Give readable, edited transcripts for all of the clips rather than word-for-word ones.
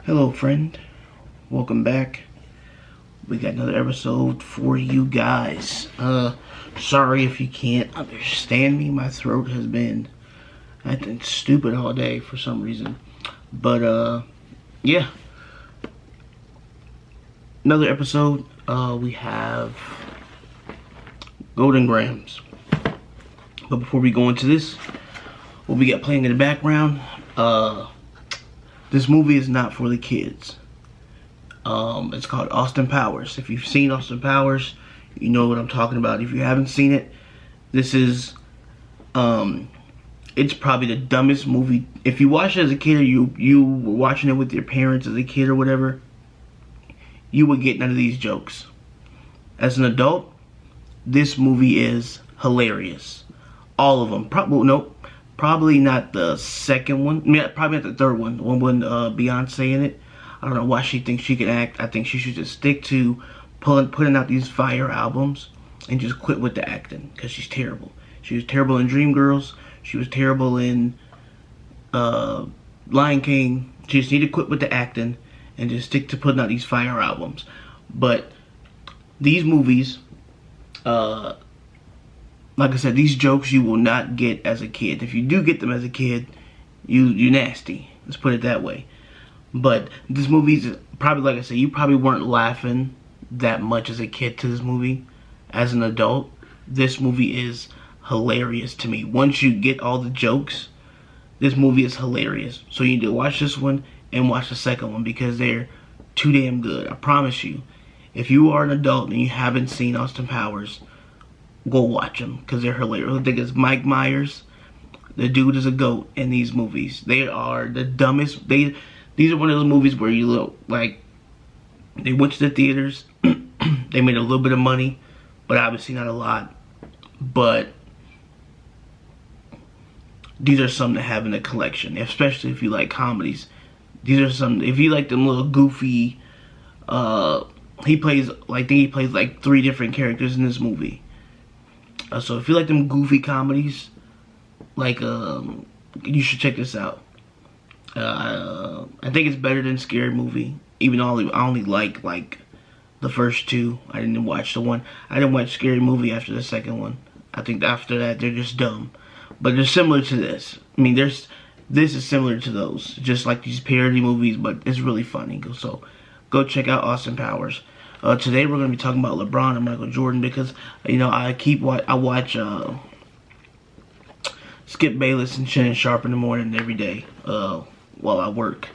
Hello friend, welcome back. We got another episode for you guys. Sorry if you can't understand me. My throat has been acting stupid all day for some reason. But yeah. Another episode. We have Golden Grams. But before we go into this, what we got playing in the background, this movie is not for the kids. It's called Austin Powers. If you've seen Austin Powers, you know what I'm talking about. If you haven't seen it, this is, it's probably the dumbest movie. If you watched it as a kid, or you were watching it with your parents as a kid or whatever, you would get none of these jokes. As an adult, this movie is hilarious. All of them. Probably not the second one. Yeah, probably not the third one. The one with Beyonce in it. I don't know why she thinks she can act. I think she should just stick to putting out these fire albums and just quit with the acting, because she's terrible. She was terrible in Dreamgirls. She was terrible in Lion King. She just need to quit with the acting and just stick to putting out these fire albums. But these movies, like I said, these jokes you will not get as a kid. If you do get them as a kid, you nasty. Let's put it that way. But this movie's probably, like I said, you probably weren't laughing that much as a kid to this movie. As an adult, this movie is hilarious to me. Once you get all the jokes, this movie is hilarious. So you need to watch this one and watch the second one, because they're too damn good. I promise you. If you are an adult and you haven't seen Austin Powers, go watch them, because they're hilarious. I think it's Mike Myers. The dude is a goat in these movies. They are the dumbest. These are one of those movies where you look like they went to the theaters. They made a little bit of money, but obviously not a lot. But these are some to have in a collection, especially if you like comedies. These are some, if you like them little goofy, he plays like 3 different characters in this movie. So if you like them goofy comedies, like, you should check this out. I think it's better than Scary Movie, even though I only like the first 2. I didn't watch the one. I didn't watch Scary Movie after the second one. I think after that they're just dumb. But they're similar to this. I mean, this is similar to those, just like these parody movies, but it's really funny. So go check out Austin Powers. Today we're going to be talking about LeBron and Michael Jordan, because, you know, I watch Skip Bayless and Shannon Sharp in the morning every day while I work.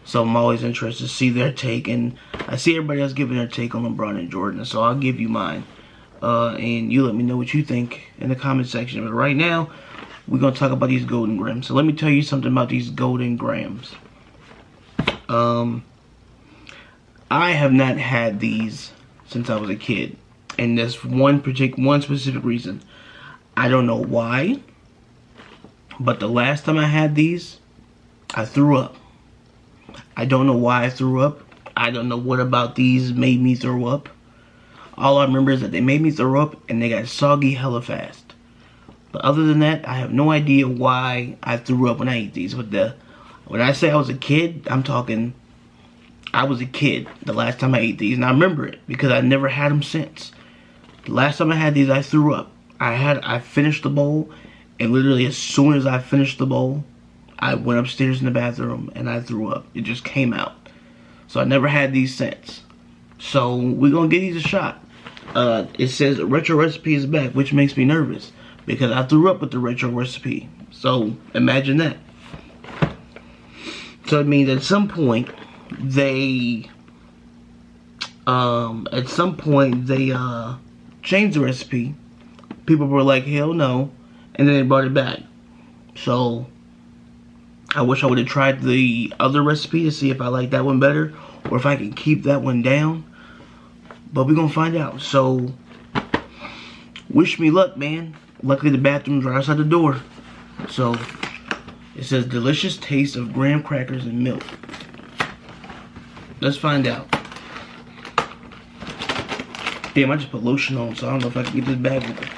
So I'm always interested to see their take, and I see everybody else giving their take on LeBron and Jordan, so I'll give you mine. And you let me know what you think in the comment section. But right now, we're going to talk about these Golden Grams. So let me tell you something about these Golden Grams. I have not had these since I was a kid, and there's one specific reason. I don't know why, but the last time I had these, I threw up. I don't know why I threw up. I don't know what about these made me throw up. All I remember is that they made me throw up and they got soggy hella fast. But other than that, I have no idea why I threw up when I ate these. But when I say I was a kid, I'm talking, I was a kid the last time I ate these. And I remember it because I never had them since. The last time I had these, I threw up. I finished the bowl, and literally as soon as I finished the bowl, I went upstairs in the bathroom and I threw up. It just came out. So I never had these since. So we're going to give these a shot. It says retro recipe is back, which makes me nervous, because I threw up with the retro recipe. So imagine that. So it means at some point they changed the recipe. People were like, hell no, and then they brought it back. So I wish I would have tried the other recipe to see if I like that one better, or if I can keep that one down. But we're gonna find out. So wish me luck, man. Luckily the bathroom's right outside the door. So it says delicious taste of graham crackers and milk. Let's find out. Damn, I just put lotion on, so I don't know if I can get this bag open.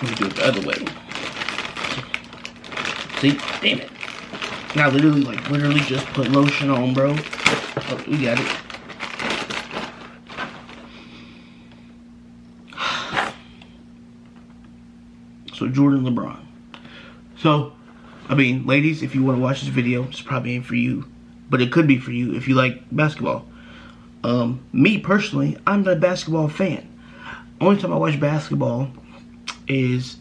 Let me do it the other way. See? Damn it. I literally just put lotion on, bro. Oh, we got it. So Jordan, LeBron. So, I mean, ladies, if you want to watch this video, this probably ain't for you, but it could be for you if you like basketball. Me personally, I'm not a basketball fan. Only time I watch basketball is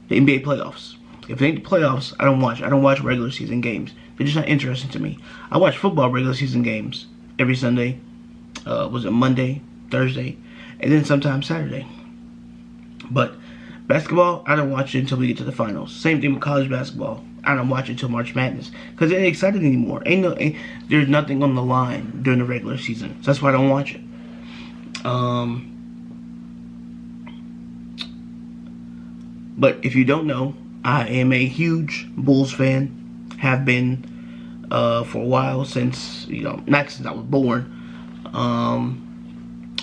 the NBA playoffs. If it ain't the playoffs, I don't watch. I don't watch regular season games. They're just not interesting to me. I watch football regular season games every Sunday. Was it Monday, Thursday, and then sometimes Saturday. But basketball, I don't watch it until we get to the finals. Same thing with college basketball. I don't watch it until March Madness because it ain't exciting anymore. There's nothing on the line during the regular season, so that's why I don't watch it. But if you don't know, I am a huge Bulls fan. Have been for a while, since, not since I was born.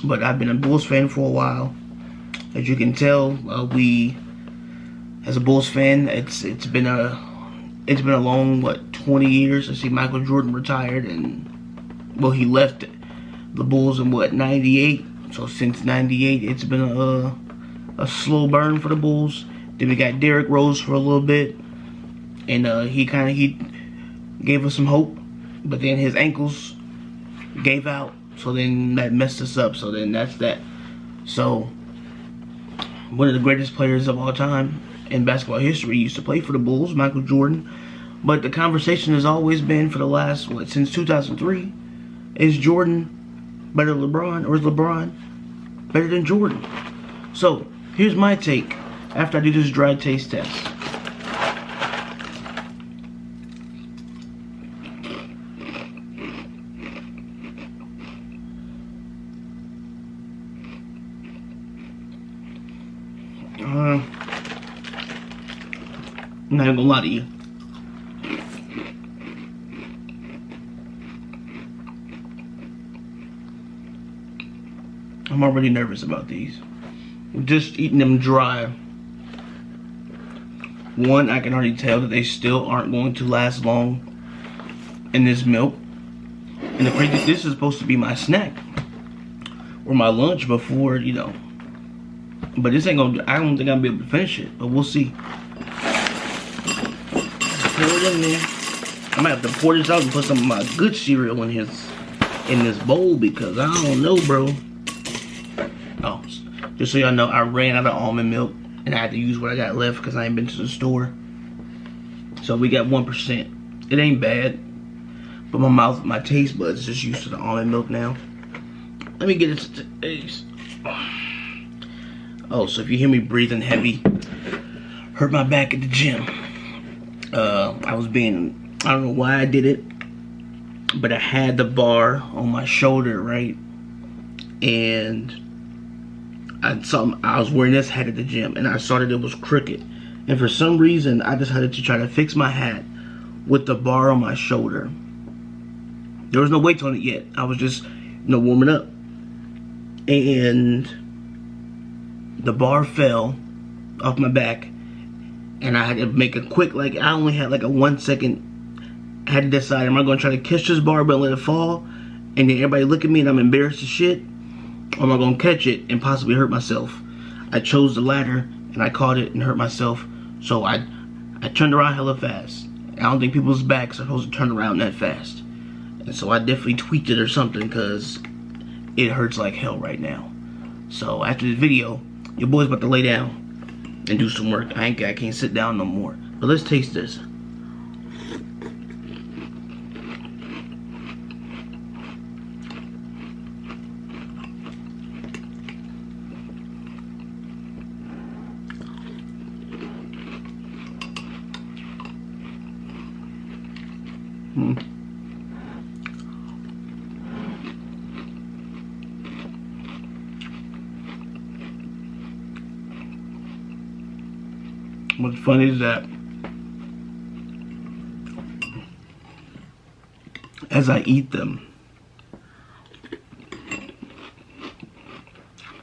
But I've been a Bulls fan for a while. As you can tell, as a Bulls fan, it's been a long 20 years. I see Michael Jordan retired, and he left the Bulls in 98. So since 98, it's been a slow burn for the Bulls. Then we got Derrick Rose for a little bit, and he gave us some hope, but then his ankles gave out, so then that messed us up. So then that's that. So one of the greatest players of all time in basketball history used to play for the Bulls, Michael Jordan. But the conversation has always been for the last since 2003: is Jordan better than LeBron, or is LeBron better than Jordan? So here's my take after I do this dry taste test. I'm not even gonna lie to you. I'm already nervous about these. Just eating them dry. One, I can already tell that they still aren't going to last long in this milk. And the crazy, this is supposed to be my snack or my lunch before, But this ain't gonna, I don't think I'll be able to finish it, but we'll see. Pour it in there. I might have to pour this out and put some of my good cereal in this bowl, because I don't know, bro. Oh, just so y'all know, I ran out of almond milk and I had to use what I got left because I ain't been to the store. So we got 1%. It ain't bad, but my taste buds is just used to the almond milk now. Let me get it to taste. Oh, so if you hear me breathing heavy, hurt my back at the gym. I don't know why I did it, but I had the bar on my shoulder, right? And I was wearing this hat at the gym, and I saw that it was crooked. And for some reason, I decided to try to fix my hat with the bar on my shoulder. There was no weights on it yet. I was just, warming up. And the bar fell off my back, and I had to make a quick, I only had a 1 second. I had to decide, am I going to try to catch this barbell and let it fall, and then everybody look at me and I'm embarrassed as shit, or am I going to catch it and possibly hurt myself? I chose the latter, and I caught it and hurt myself. So I turned around hella fast. I don't think people's backs are supposed to turn around that fast. And so I definitely tweaked it or something, because it hurts like hell right now. So after this video, your boy's about to lay down and do some work. I can't sit down no more. But let's taste this. What's funny is that as I eat them,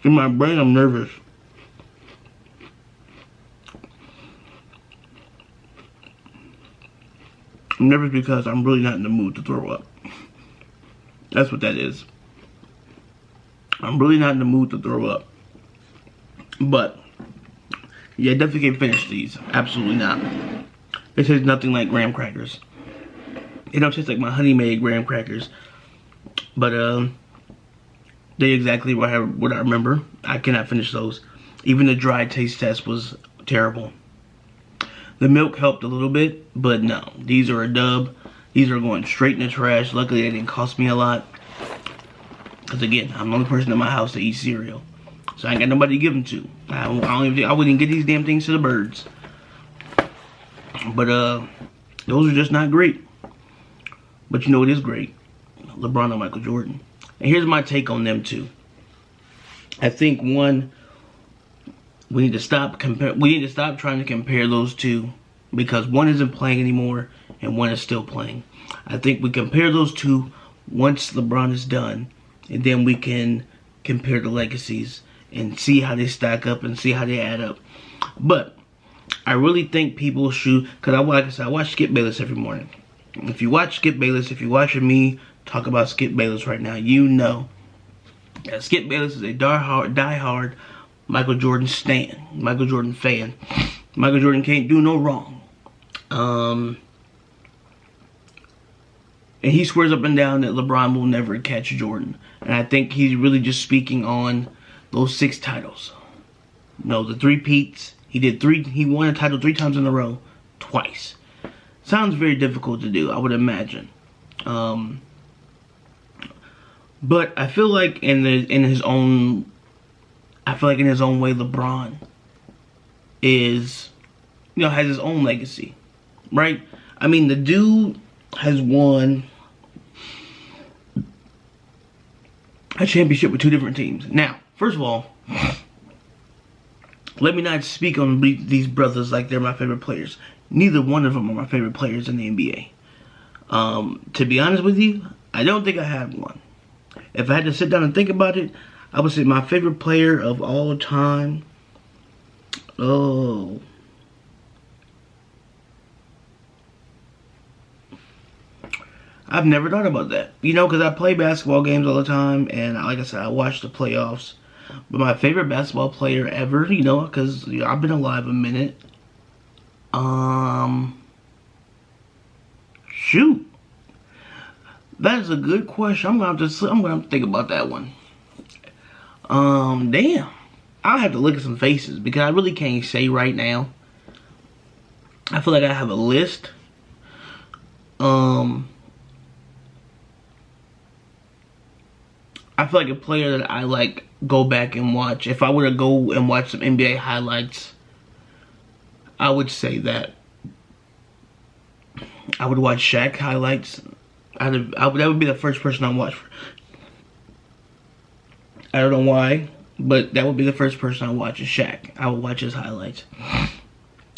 in my brain I'm nervous. I'm nervous because I'm really not in the mood to throw up. That's what that is. I'm really not in the mood to throw up. But, yeah, definitely can't finish these. Absolutely not. It tastes nothing like graham crackers. It don't taste like my Honey Maid graham crackers. But, they're exactly what I remember. I cannot finish those. Even the dry taste test was terrible. The milk helped a little bit, but no. These are a dub. These are going straight in the trash. Luckily, they didn't cost me a lot. Because again, I'm the only person in my house that eats cereal. So I ain't got nobody to give them to. I wouldn't get these damn things to the birds. But those are just not great. But you know what is great? LeBron and Michael Jordan. And here's my take on them two. I think one, we need to stop trying to compare those two, because one isn't playing anymore and one is still playing. I think we compare those two once LeBron is done, and then we can compare the legacies and see how they stack up and see how they add up. But I really think people should, because like I said, I watch Skip Bayless every morning. If you watch Skip Bayless, if you're watching me talk about Skip Bayless right now, you know that Skip Bayless is a die-hard Michael Jordan stan, Michael Jordan fan. Michael Jordan can't do no wrong. And he swears up and down that LeBron will never catch Jordan. And I think he's really just speaking on those 6 titles. No, the 3-peats. He won a title 3 times in a row, twice. Sounds very difficult to do, I would imagine. But I feel like in his own way, LeBron is, has his own legacy, right? I mean, the dude has won a championship with 2 different teams. Now, first of all, let me not speak on these brothers like they're my favorite players. Neither one of them are my favorite players in the NBA. To be honest with you, I don't think I have one. If I had to sit down and think about it, I would say my favorite player of all time. Oh. I've never thought about that. Because I play basketball games all the time, and like I said, I watch the playoffs. But my favorite basketball player ever, because I've been alive a minute. Shoot. That is a good question. I'm gonna have to think about that one. Damn. I'll have to look at some faces because I really can't say right now. I feel like I have a list. I feel like a player that I go back and watch. If I were to go and watch some NBA highlights, I would say that I would watch Shaq highlights. That would be the first person I watch. I don't know why, but that would be the first person I watch is Shaq. I would watch his highlights.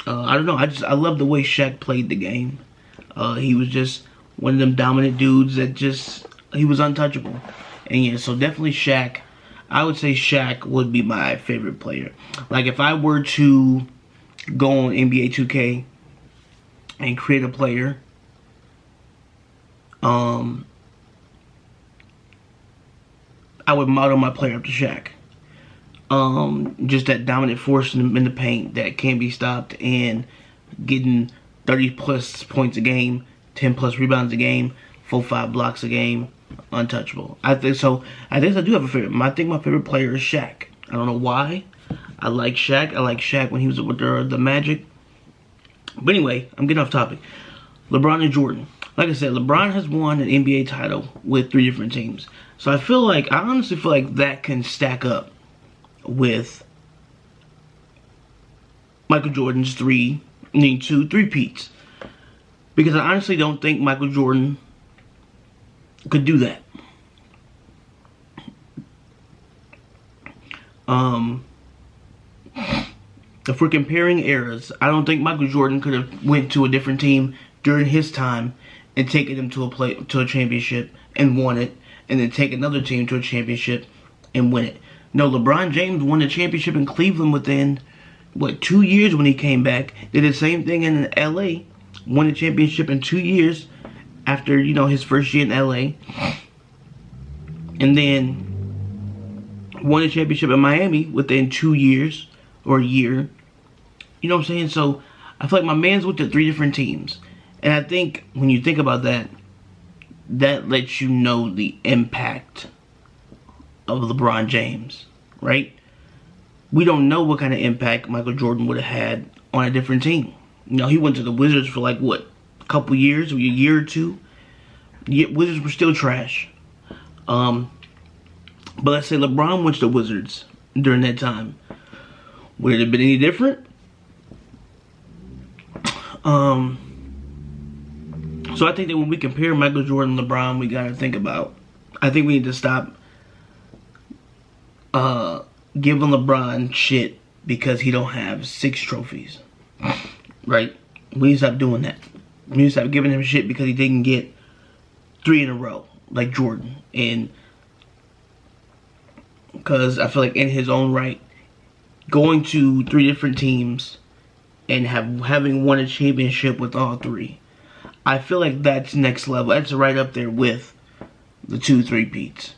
I don't know. I love the way Shaq played the game. He was just one of them dominant dudes that he was untouchable. And yeah, so definitely Shaq. I would say Shaq would be my favorite player. Like if I were to go on NBA 2K and create a player, I would model my player up to Shaq. Just that dominant force in the paint that can't be stopped and getting 30 plus points a game, 10 plus rebounds a game, 4-5 blocks a game, untouchable. I think so. I do have a favorite. I think my favorite player is Shaq. I don't know why. I like Shaq. I like Shaq when he was with the Magic. But anyway, I'm getting off topic. LeBron and Jordan. Like I said, LeBron has won an NBA title with 3 different teams. So I honestly feel like that can stack up with Michael Jordan's 2 3-peats. Because I honestly don't think Michael Jordan could do that. If we're comparing eras, I don't think Michael Jordan could have went to a different team during his time and taken them to a championship and won it, and then take another team to a championship and win it. No, LeBron James won the championship in Cleveland within 2 years when he came back. Did the same thing in LA. won a championship in 2 years after, you know, his first year in LA. And then won a championship in Miami within 2 years or a year. You know what I'm saying? So I feel like my man's went to 3 different teams. And I think when you think about that, that lets you know the impact of LeBron James, right? We don't know what kind of impact Michael Jordan would have had on a different team. You know, he went to the Wizards for like, what, a couple years, or a year or two? Wizards were still trash. But let's say LeBron went to the Wizards during that time. Would it have been any different? So I think that when we compare Michael Jordan and LeBron, we gotta think about, I think we need to stop giving LeBron shit because he don't have 6 trophies. Right? We need to stop doing that. We need to stop giving him shit because he didn't get 3 in a row like Jordan. And because I feel like in his own right, going to 3 different teams and having won a championship with all 3, I feel like that's next level. That's right up there with the 2 3-peats.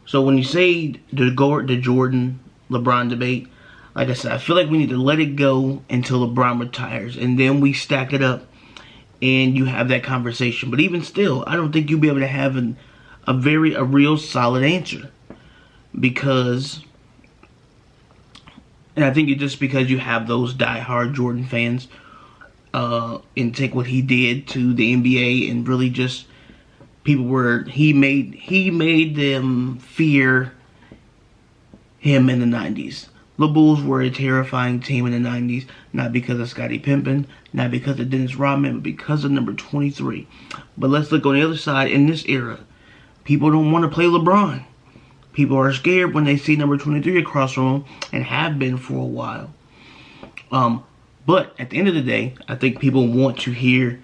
So when you say the Jordan LeBron debate, like I said, I feel like we need to let it go until LeBron retires, and then we stack it up and you have that conversation. But even still, I don't think you'll be able to have a real solid answer, because, and I think it's just because you have those diehard Jordan fans, and take what he did to the NBA and really just he made them fear him in the 90s. The Bulls were a terrifying team in the 90s, not because of Scottie Pippen, not because of Dennis Rodman, but because of number 23. But let's look on the other side. In this era, people don't want to play LeBron. People are scared when they see number 23 across from them, and have been for a while. But at the end of the day, I think people want to hear,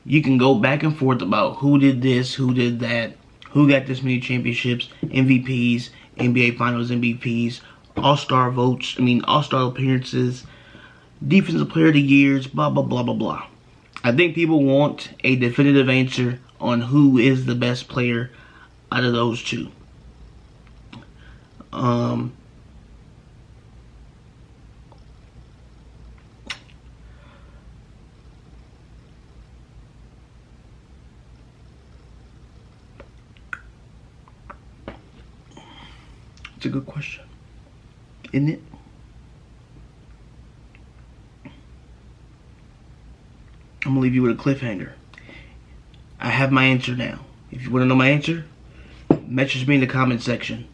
you can go back and forth about who did this, who did that, who got this many championships, MVPs, NBA Finals MVPs, All-Star votes, All-Star appearances, Defensive Player of the Years, blah, blah, blah, blah, blah. I think people want a definitive answer on who is the best player out of those 2. It's a good question, isn't it? I'm gonna leave you with a cliffhanger. I have my answer now. If you want to know my answer, message me in the comment section.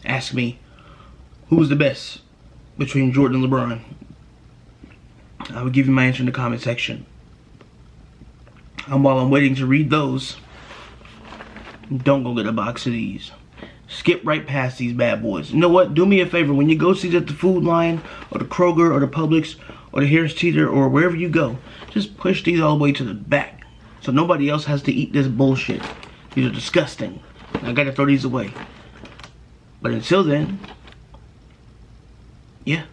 Ask me who's the best between Jordan and LeBron. I will give you my answer in the comment section. And while I'm waiting to read those, don't go get a box of these. Skip right past these bad boys. You know what? Do me a favor. When you go see at the Food Lion or the Kroger or the Publix or the Harris Teeter or wherever you go, just push these all the way to the back so nobody else has to eat this bullshit. These are disgusting. I gotta throw these away. But until then, yeah.